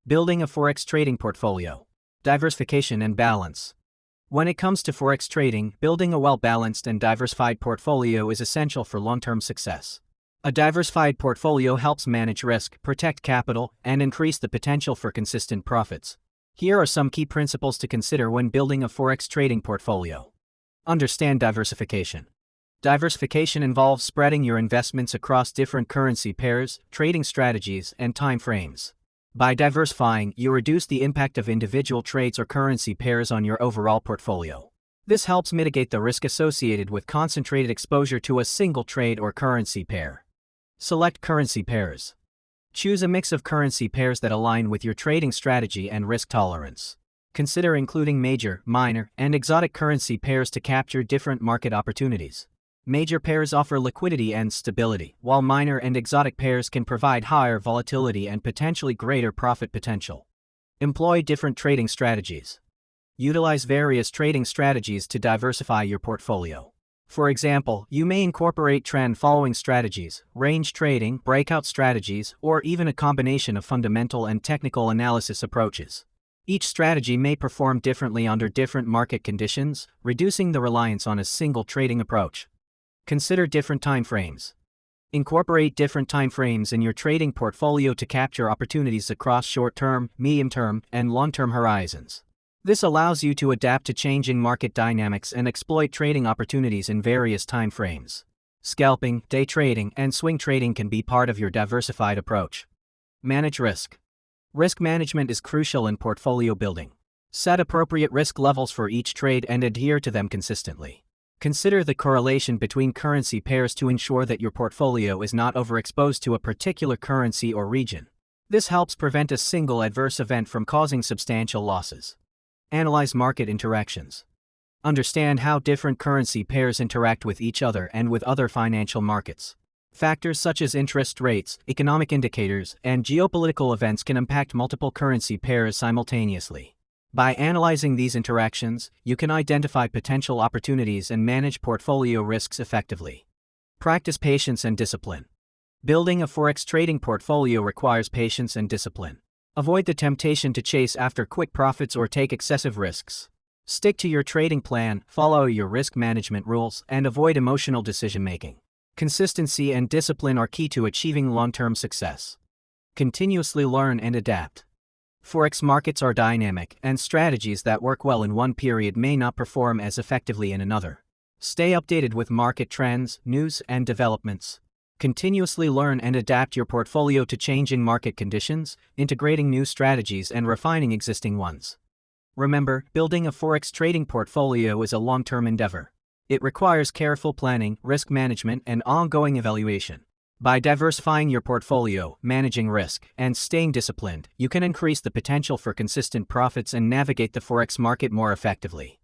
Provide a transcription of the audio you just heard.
Building a Forex trading portfolio. Diversification and balance. When it comes to Forex trading, building a well-balanced and diversified portfolio is essential for long-term success. A diversified portfolio helps manage risk, protect capital, and increase the potential for consistent profits. Here are some key principles to consider when building a Forex trading portfolio. Understand diversification. Diversification involves spreading your investments across different currency pairs, trading strategies, and time frames. By diversifying, you reduce the impact of individual trades or currency pairs on your overall portfolio. This helps mitigate the risk associated with concentrated exposure to a single trade or currency pair. Select currency pairs. Choose a mix of currency pairs that align with your trading strategy and risk tolerance. Consider including major, minor, and exotic currency pairs to capture different market opportunities. Major pairs offer liquidity and stability, while minor and exotic pairs can provide higher volatility and potentially greater profit potential. Employ different trading strategies. Utilize various trading strategies to diversify your portfolio. For example, you may incorporate trend-following strategies, range trading, breakout strategies, or even a combination of fundamental and technical analysis approaches. Each strategy may perform differently under different market conditions, reducing the reliance on a single trading approach. Consider different time frames. Incorporate different time frames in your trading portfolio to capture opportunities across short-term, medium-term, and long-term horizons. This allows you to adapt to changing market dynamics and exploit trading opportunities in various time frames. Scalping, day trading, and swing trading can be part of your diversified approach. Manage risk. Risk management is crucial in portfolio building. Set appropriate risk levels for each trade and adhere to them consistently. Consider the correlation between currency pairs to ensure that your portfolio is not overexposed to a particular currency or region. This helps prevent a single adverse event from causing substantial losses. Analyze market interactions. Understand how different currency pairs interact with each other and with other financial markets. Factors such as interest rates, economic indicators, and geopolitical events can impact multiple currency pairs simultaneously. By analyzing these interactions, you can identify potential opportunities and manage portfolio risks effectively. Practice patience and discipline. Building a Forex trading portfolio requires patience and discipline. Avoid the temptation to chase after quick profits or take excessive risks. Stick to your trading plan, follow your risk management rules, and avoid emotional decision-making. Consistency and discipline are key to achieving long-term success. Continuously learn and adapt. Forex markets are dynamic, and strategies that work well in one period may not perform as effectively in another. Stay updated with market trends, news, and developments. Continuously learn and adapt your portfolio to changing market conditions, integrating new strategies and refining existing ones. Remember, building a Forex trading portfolio is a long-term endeavor. It requires careful planning, risk management, and ongoing evaluation. By diversifying your portfolio, managing risk, and staying disciplined, you can increase the potential for consistent profits and navigate the Forex market more effectively.